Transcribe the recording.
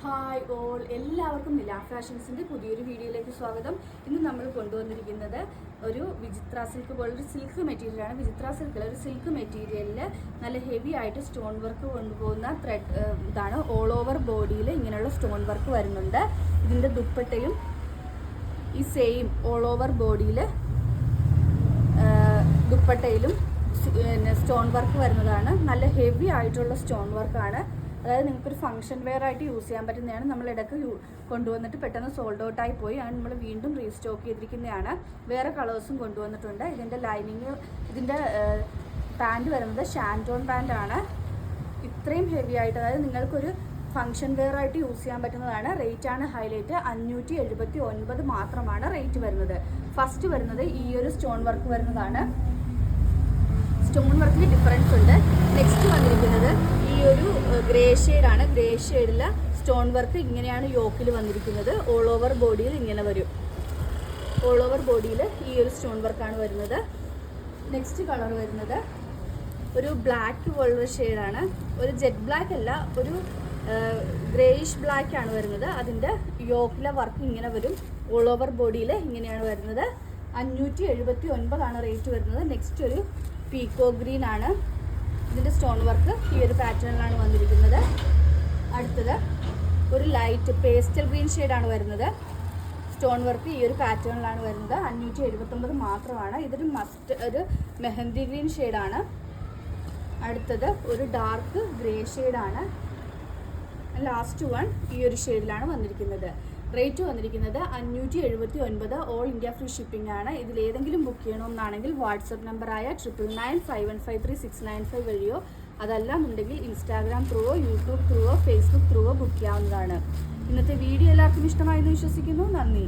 Hi all, എല്ലാവർക്കും നില ഫാഷൻസിൻ്റെ പുതിയൊരു വീഡിയോയിലേക്ക് സ്വാഗതം. ഇന്ന് നമ്മൾ കൊണ്ടുവന്നിരിക്കുന്നത് ഒരു വിചിത്ര സിൽക്ക് പോലൊരു സിൽക്ക് മെറ്റീരിയലാണ്. വിചിത്ര സിൽക്കിൽ ഒരു സിൽക്ക് മെറ്റീരിയലിൽ നല്ല ഹെവി ആയിട്ട് സ്റ്റോൺ വർക്ക് കൊണ്ടുപോകുന്ന ത്രെഡ് ഇതാണ്. ഓൾ ഓവർ ബോഡിയിൽ ഇങ്ങനെയുള്ള സ്റ്റോൺ വർക്ക് വരുന്നുണ്ട്. ഇതിൻ്റെ ദുപ്പട്ടയും ഈ സെയിം ഓൾ ഓവർ ബോഡിയിൽ ദുപ്പട്ടയിലും സ്റ്റോൺ വർക്ക് വരുന്നതാണ്. നല്ല ഹെവി ആയിട്ടുള്ള സ്റ്റോൺ വർക്കാണ്. അതായത് നിങ്ങൾക്കൊരു ഫംഗ്ഷൻ വെയർ ആയിട്ട് യൂസ് ചെയ്യാൻ പറ്റുന്നതാണ്. നമ്മൾ ഇടയ്ക്ക് കൊണ്ടുവന്നിട്ട് പെട്ടെന്ന് സോൾഡ് ഔട്ടായി പോയി. അങ്ങനെ നമ്മൾ വീണ്ടും റീസ്റ്റോക്ക് ചെയ്തിരിക്കുന്നതാണ്. വേറെ കളേഴ്സും കൊണ്ടുവന്നിട്ടുണ്ട്. ഇതിൻ്റെ ലൈനിങ്, ഇതിൻ്റെ പാൻറ് വരുന്നത് ഷാൻറ്റോൺ പാൻറ്റാണ്. ഇത്രയും ഹെവി ആയിട്ട്, അതായത് നിങ്ങൾക്കൊരു ഫംഗ്ഷൻ വെയർ ആയിട്ട് യൂസ് ചെയ്യാൻ പറ്റുന്നതാണ്. റേറ്റാണ് ഹൈലൈറ്റ്. 579 മാത്രമാണ് റേറ്റ് വരുന്നത്. ഫസ്റ്റ് വരുന്നത് ഈ ഒരു സ്റ്റോൺ വർക്ക് വരുന്നതാണ്. സ്റ്റോൺ വർക്കിൽ ഡിഫറൻസ് ഉണ്ട്. നെക്സ്റ്റ് വന്നിരിക്കുന്നത് ഈ ഒരു ഗ്രേ ഷെയ്ഡാണ്. ഗ്രേ ഷെയ്ഡിൽ സ്റ്റോൺ വർക്ക് ഇങ്ങനെയാണ് യോക്കിൽ വന്നിരിക്കുന്നത്. ഓൾ ഓവർ ബോഡിയിൽ ഇങ്ങനെ വരും. ഓൾ ഓവർ ബോഡിയിൽ ഈ ഒരു സ്റ്റോൺ വർക്കാണ് വരുന്നത്. നെക്സ്റ്റ് കളർ വരുന്നത് ഒരു ബ്ലാക്ക് പോലുള്ള ഷെയ്ഡാണ്. ഒരു ജെറ്റ് ബ്ലാക്ക് അല്ല, ഒരു ഗ്രേയിഷ് ബ്ലാക്ക് ആണ് വരുന്നത്. അതിൻ്റെ യോക്കിലെ വർക്ക് ഇങ്ങനെ വരും. ഓൾ ഓവർ ബോഡിയിൽ ഇങ്ങനെയാണ് വരുന്നത്. 579 ആണ് റേറ്റ് വരുന്നത്. നെക്സ്റ്റ് ഒരു പീക്കോ ഗ്രീൻ ആണ്. ഇതിൻ്റെ സ്റ്റോൺ വർക്ക് ഈ ഒരു പാറ്റേണിലാണ് വന്നിരിക്കുന്നത്. അടുത്തത് ഒരു ലൈറ്റ് പേസ്റ്റൽ ഗ്രീൻ ഷെയ്ഡാണ് വരുന്നത്. സ്റ്റോൺ വർക്ക് ഈ ഒരു പാറ്റേണിലാണ് വരുന്നത്. 579 മാത്രമാണ്. ഇതൊരു ഒരു മെഹന്തി ഗ്രീൻ ഷെയ്ഡാണ്. അടുത്തത് ഒരു ഡാർക്ക് ഗ്രേ ഷെയ്ഡാണ്. ലാസ്റ്റ് വൺ ഈ ഒരു ഷെയ്ഡിലാണ് വന്നിരിക്കുന്നത്. റേറ്റ് വന്നിരിക്കുന്നത് 579. ഓൾ ഇന്ത്യ ഫ്രീ ഷിപ്പിംഗ് ആണ്. ഇതിലേതെങ്കിലും ബുക്ക് ചെയ്യണമെന്നാണെങ്കിൽ വാട്സപ്പ് നമ്പറായ 9995153695 വഴിയോ അതല്ലാന്നുണ്ടെങ്കിൽ ഇൻസ്റ്റാഗ്രാം ത്രൂവോ യൂട്യൂബ് ത്രൂവോ ഫേസ്ബുക്ക് ത്രൂവോ ബുക്ക് ചെയ്യാവുന്നതാണ്. ഇന്നത്തെ വീഡിയോ എല്ലാവർക്കും ഇഷ്ടമായെന്ന് വിശ്വസിക്കുന്നു. നന്ദി.